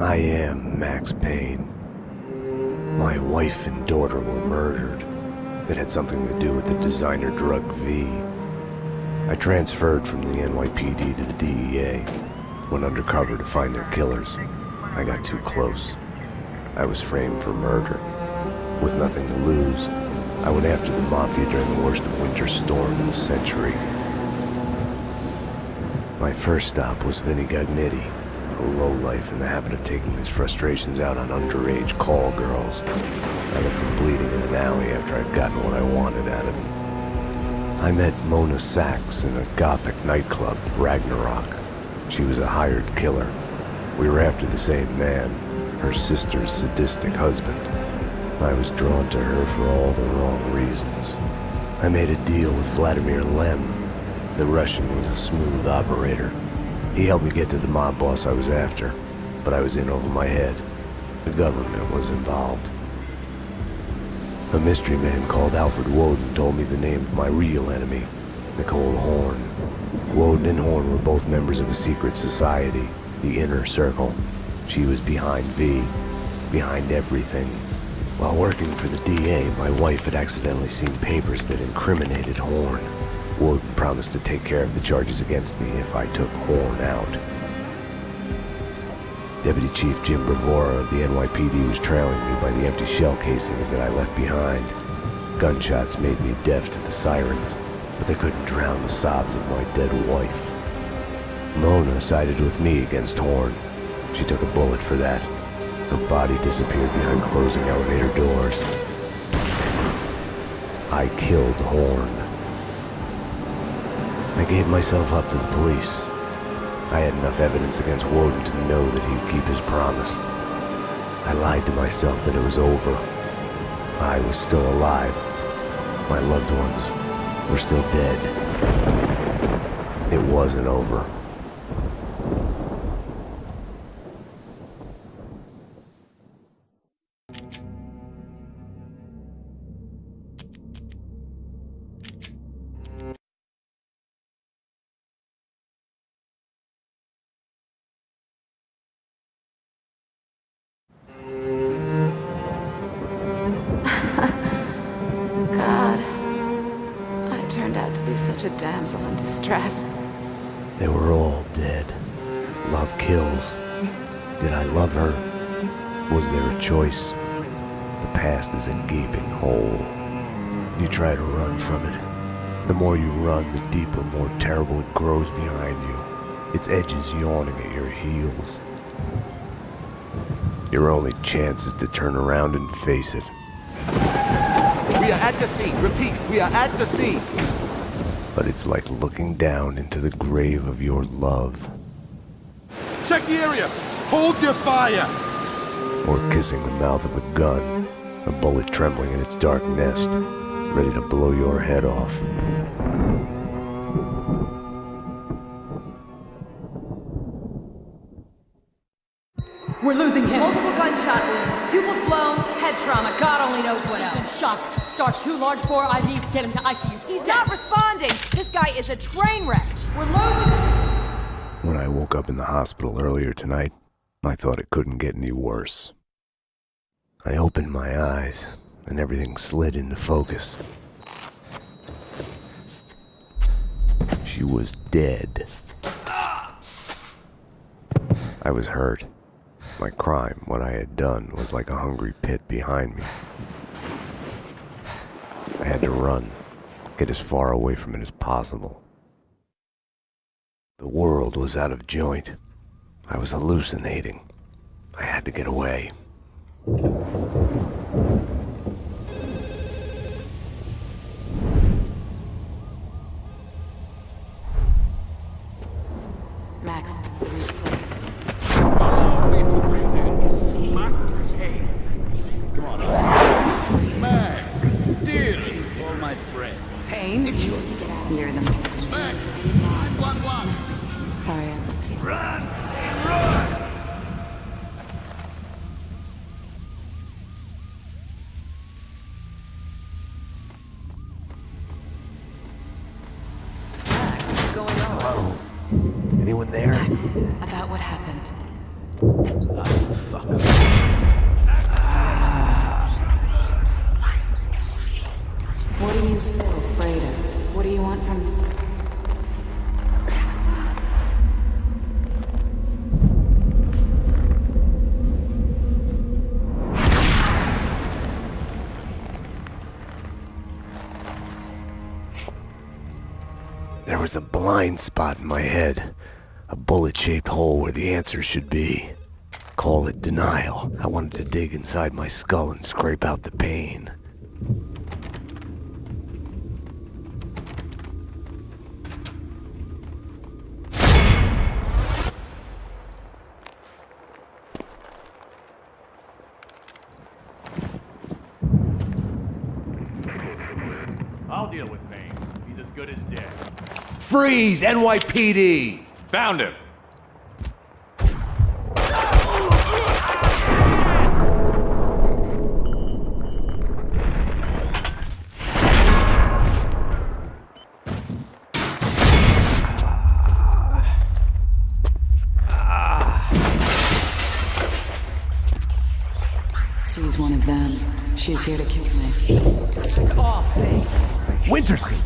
I am Max Payne. My wife and daughter were murdered. It had something to do with the designer drug V. I transferred from the NYPD to the DEA, went undercover to find their killers. I got too close. I was framed for murder. With nothing to lose, I went after the Mafia during the worst winter storm in a century. My first stop was Vinny Gagnetti, a lowlife in the habit of taking his frustrations out on underage call girls. I left him bleeding in an alley after I'd gotten what I wanted out of him. I met Mona Sachs in a gothic nightclub, Ragnarok. She was a hired killer. We were after the same man, her sister's sadistic husband. I was drawn to her for all the wrong reasons. I made a deal with Vladimir Lem. The Russian was a smooth operator. He helped me get to the mob boss I was after, but I was in over my head. The government was involved. A mystery man called Alfred Woden told me the name of my real enemy, Nicole Horn. Woden and Horn were both members of a secret society, the Inner Circle. She was behind V, behind everything. While working for the DA, my wife had accidentally seen papers that incriminated Horn. Woden promised to take care of the charges against me if I took Horn out. Deputy Chief Jim Bravura of the NYPD was trailing me by the empty shell casings that I left behind. Gunshots made me deaf to the sirens, but they couldn't drown the sobs of my dead wife. Mona sided with me against Horn. She took a bullet for that. Her body disappeared behind closing elevator doors. I killed Horn. I gave myself up to the police. I had enough evidence against Woden to know that he'd keep his promise. I lied to myself that it was over. I was still alive. My loved ones were still dead. It wasn't over. God, I turned out to be such a damsel in distress. They were all dead. Love kills. Did I love her? Was there a choice? The past is a gaping hole. You try to run from it. The more you run, the deeper, more terrible it grows behind you. Its edges yawning at your heels. Your only chance is to turn around and face it. We are at the scene. Repeat, we are at the scene. But it's like looking down into the grave of your love. Check the area. Hold your fire. Or kissing the mouth of a gun, a bullet trembling in its dark nest, ready to blow your head off. We're losing him. Multiple gunshot wounds. Pupils blown, head trauma. God only knows what He's in else. shock. Start 2 large bore IVs, get him to ICU. He's not responding. This guy is a train wreck. We're losing him. When I woke up in the hospital earlier tonight, I thought it couldn't get any worse. I opened my eyes, and everything slid into focus. She was dead. I was hurt. My crime, what I had done, was like a hungry pit behind me. I had to run, get as far away from it as possible. The world was out of joint. I was hallucinating. I had to get away. Max, Allow me to present Max Payne. Come on up. Max, dearest of all my friends. Payne? You're the man. Max, 911. Sorry, I left you. Run! Run! Max, what's going on? Hello? Anyone there? Max, about what happened. motherfucker. What are you so afraid of? What do you want from me? There was a blind spot in my head. A bullet-shaped hole where the answer should be. Call it denial. I wanted to dig inside my skull and scrape out the pain. I'll deal with Payne. He's as good as dead. Freeze, NYPD! Found him! She's one of them. She's here to kill me. Off, Payne. Winterson!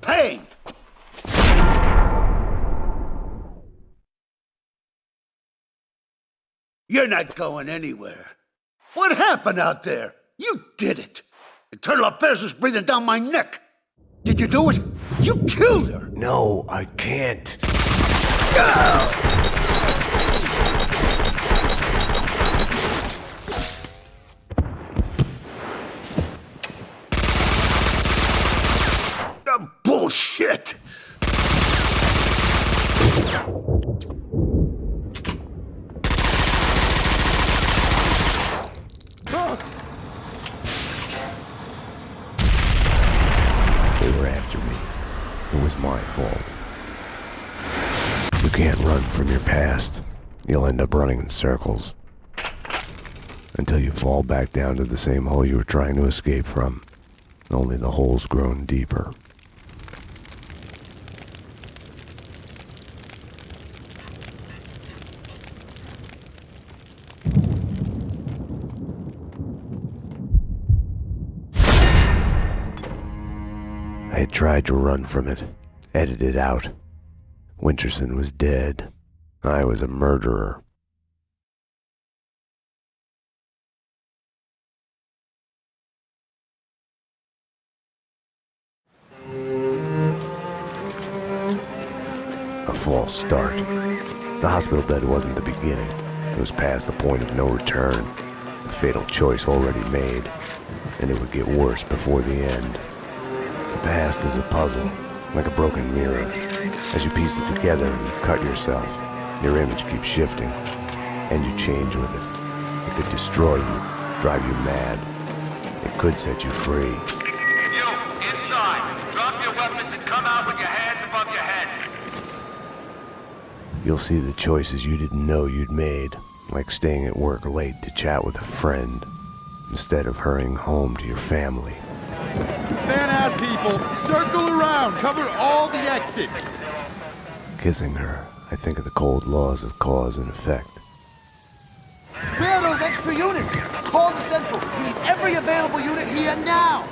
Payne! You're not going anywhere. What happened out there? You did it. Internal affairs was breathing down my neck. Did you do it? You killed her. No, I can't. Bullshit! They were after me. It was my fault. You can't run from your past. You'll end up running in circles. Until you fall back down to the same hole you were trying to escape from. Only the hole's grown deeper. I had tried to run from it, edit it out. Winterson was dead. I was a murderer. A false start. The hospital bed wasn't the beginning. It was past the point of no return. A fatal choice already made. And it would get worse before the end. The past is a puzzle, like a broken mirror. As you piece it together and cut yourself, your image keeps shifting, and you change with it. It could destroy you, drive you mad. It could set you free. You, inside. Drop your weapons and come out with your hands above your head. You'll see the choices you didn't know you'd made, like staying at work late to chat with a friend, instead of hurrying home to your family. Fan out, people! Circle around! Cover all the exits! Kissing her, I think of the cold laws of cause and effect. Where are those extra units? Call the Central. We need every available unit here now.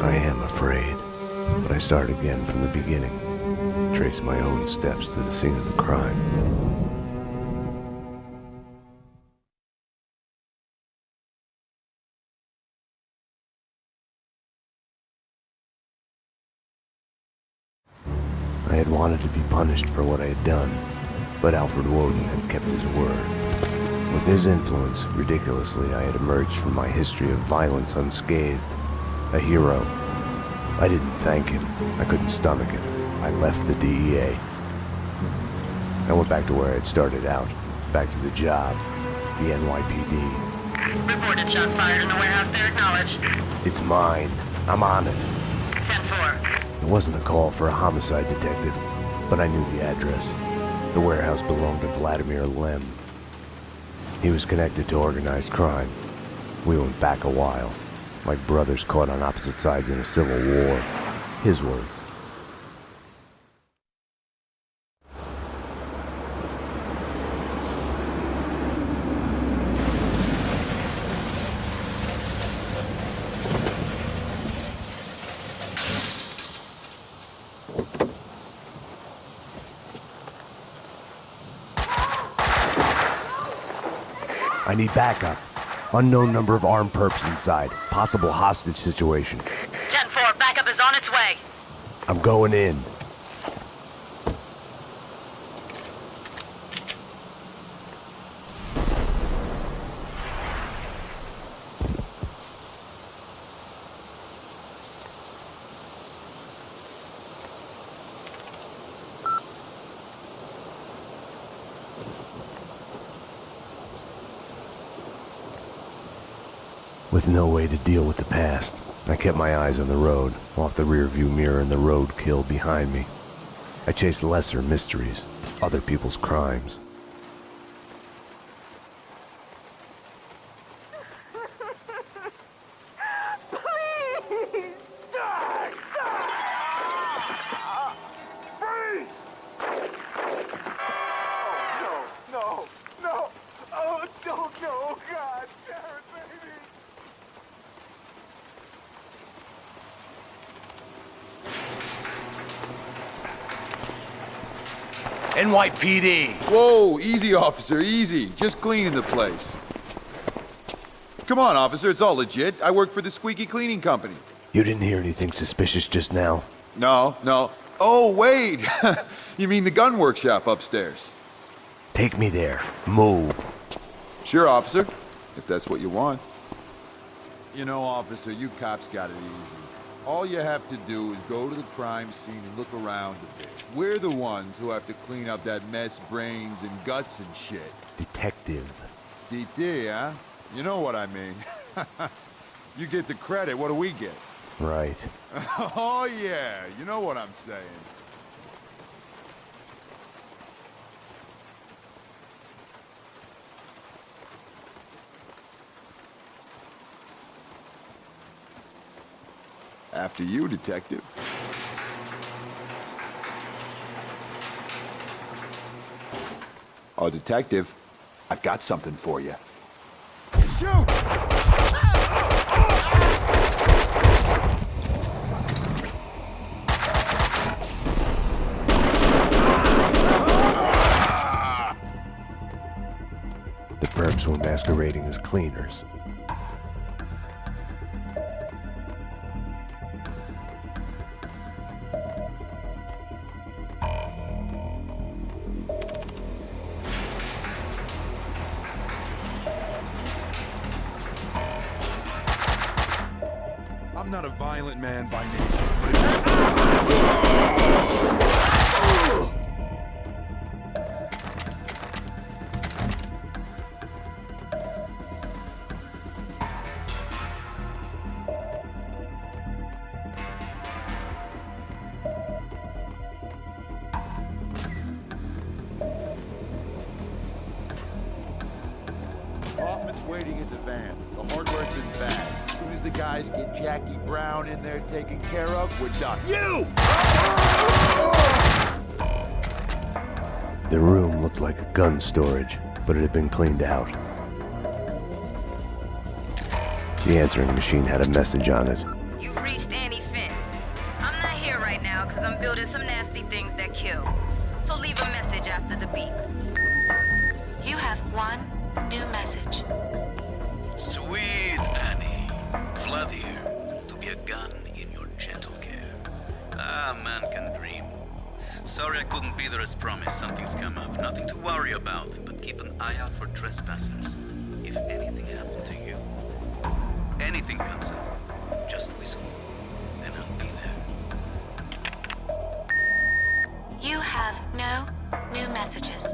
I am afraid, but I start again from the beginning. Trace my own steps to the scene of the crime. I had wanted to be punished for what I had done, but Alfred Woden had kept his word. With his influence, ridiculously, I had emerged from my history of violence unscathed. A hero. I didn't thank him. I couldn't stomach it. I left the DEA. I went back to where I had started out. Back to the job. The NYPD. Reported shots fired in the warehouse there, acknowledged. It's mine. I'm on it. 10-4. It wasn't a call for a homicide detective, but I knew the address. The warehouse belonged to Vladimir Lem. He was connected to organized crime. We went back a while, like brothers caught on opposite sides in a civil war. His words. I need backup. Unknown number of armed perps inside. Possible hostage situation. 10-4, backup is on its way. I'm going in. With no way to deal with the past, I kept my eyes on the road, off the rearview mirror and the roadkill behind me. I chased lesser mysteries, other people's crimes. NYPD! Whoa, easy, officer, easy. Just cleaning the place. Come on, officer, it's all legit. I work for the Squeaky Cleaning Company. You didn't hear anything suspicious just now? No. Oh, wait! You mean the gun workshop upstairs? Take me there. Move. Sure, officer, if that's what you want. You know, officer, you cops got it easy. All you have to do is go to the crime scene and look around a bit. We're the ones who have to clean up that mess, brains and guts and shit. Detective. DT, huh? You know what I mean. You get the credit, what do we get? Right. Oh yeah, you know what I'm saying. After you, detective. Oh, detective, I've got something for you. Shoot! The perps were masquerading as cleaners. I'm not a violent man by nature, but Hoffman's waiting in the van. The hardware's been bad. As soon as the guys get Jackie Brown in there taken care of, we're done. You! The room looked like a gun storage, but it had been cleaned out. The answering machine had a message on it. You've reached Annie Finn. I'm not here right now because I'm building some nasty things that kill. So leave a message after the beep. You have one new message. Sweet Annie. Vlad here, to be a gun in your gentle care. Ah, man can dream. Sorry I couldn't be there as promised. Something's come up. Nothing to worry about, but keep an eye out for trespassers. If anything happened to you, anything comes up, just whistle, and I'll be there. You have no new messages.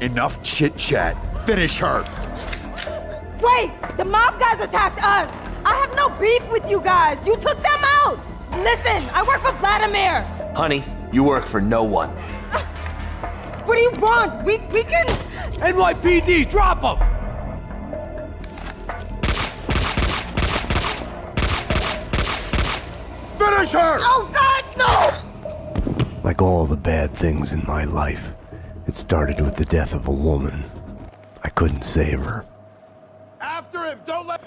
Enough chit-chat. Finish her. Wait! The mob guys attacked us! I have no beef with you guys! You took them out! Listen, I work for Vladimir! Honey, you work for no one. What do you want? We can... NYPD, drop him! Finish her! Oh God, no! Like all the bad things in my life, it started with the death of a woman. I couldn't save her. After him! Don't let...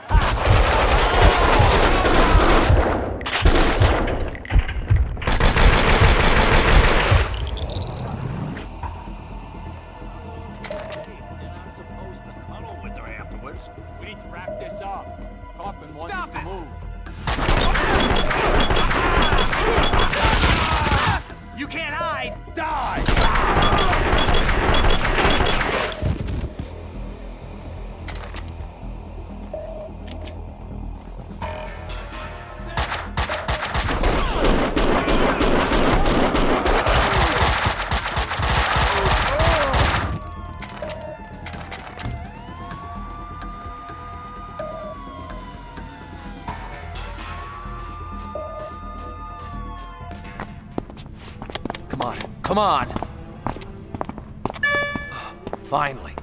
We need to wrap this up. Kaufman wants us to move. You can't hide! Die! Come on. Finally.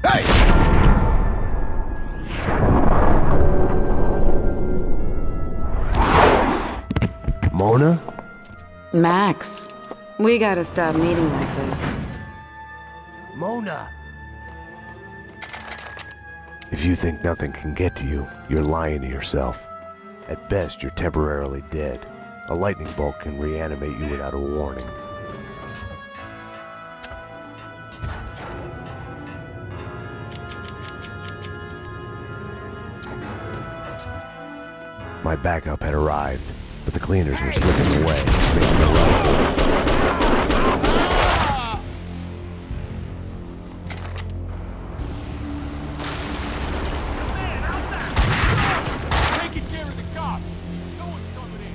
Hey! Mona? Max, we gotta stop meeting like this. Mona. If you think nothing can get to you, you're lying to yourself. At best, you're temporarily dead. A lightning bolt can reanimate you without a warning. My backup had arrived, but the cleaners were slipping away, making a run for it. Taking care of the cops. No one's coming in.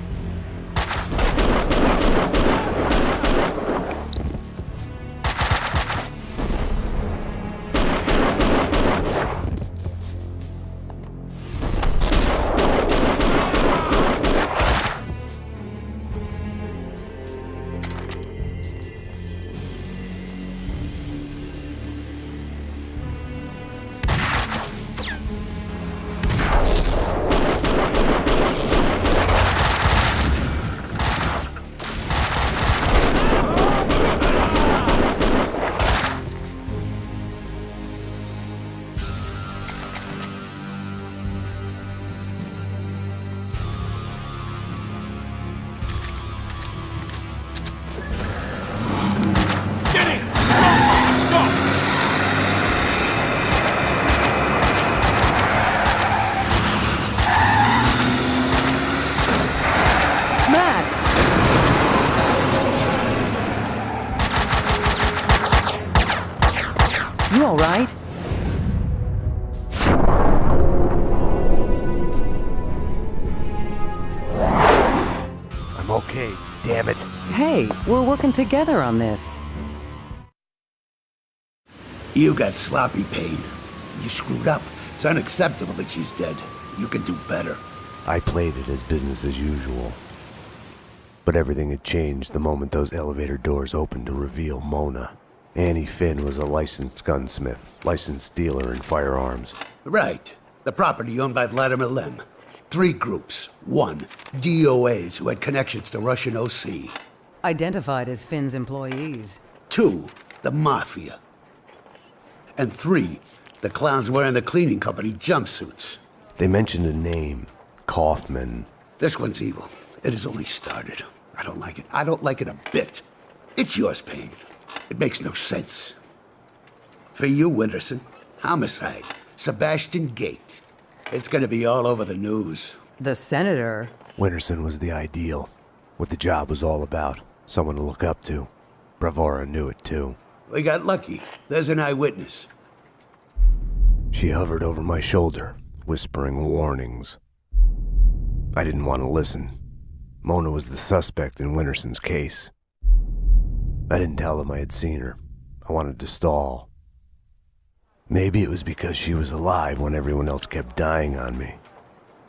You all right? I'm okay, damn it. Hey, we're working together on this. You got sloppy, Payne. You screwed up. It's unacceptable that she's dead. You can do better. I played it as business as usual. But everything had changed the moment those elevator doors opened to reveal Mona. Annie Finn was a licensed gunsmith, licensed dealer in firearms. Right. The property owned by Vladimir Lem. 3 groups. 1, DOAs who had connections to Russian OC. Identified as Finn's employees. 2, the Mafia. And 3, the clowns wearing the cleaning company jumpsuits. They mentioned a name, Kaufman. This one's evil. It has only started. I don't like it. I don't like it a bit. It's yours, Payne. It makes no sense. For you, Winterson, homicide, Sebastian Gate. It's gonna be all over the news. The senator? Winterson was the ideal. What the job was all about. Someone to look up to. Bravura knew it too. We got lucky. There's an eyewitness. She hovered over my shoulder, whispering warnings. I didn't want to listen. Mona was the suspect in Winterson's case. I didn't tell them I had seen her. I wanted to stall. Maybe it was because she was alive when everyone else kept dying on me.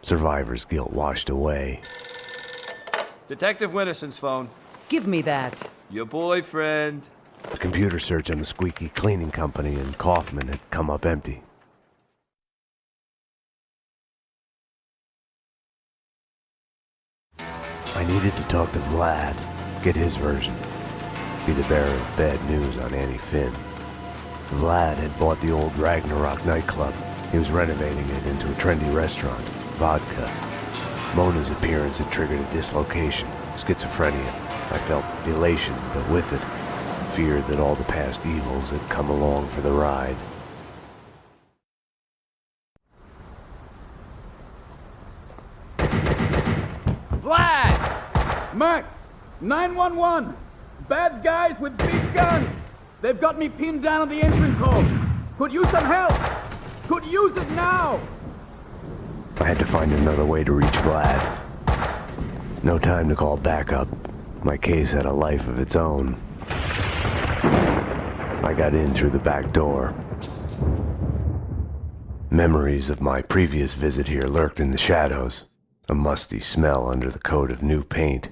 Survivor's guilt washed away. Detective Winterson's phone. Give me that. Your boyfriend. The computer search on the squeaky cleaning company and Kaufman had come up empty. I needed to talk to Vlad, get his version, be the bearer of bad news on Annie Finn. Vlad had bought the old Ragnarok nightclub. He was renovating it into a trendy restaurant, Vodka. Mona's appearance had triggered a dislocation, schizophrenia. I felt elation, but with it, fear that all the past evils had come along for the ride. Vlad! Max! 911! Bad guys with big guns! They've got me pinned down on the entrance hall! Could use some help! Could use it now! I had to find another way to reach Vlad. No time to call backup. My case had a life of its own. I got in through the back door. Memories of my previous visit here lurked in the shadows, a musty smell under the coat of new paint.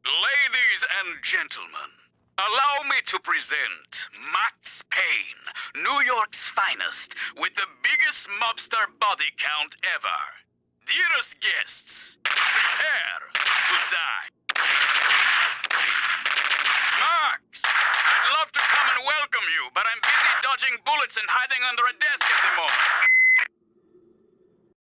Ladies and gentlemen, allow me to present Max Payne, New York's finest, with the biggest mobster body count ever. Dearest guests, prepare to die. Max, I'd love to come and welcome you, but I'm busy dodging bullets and hiding under a desk.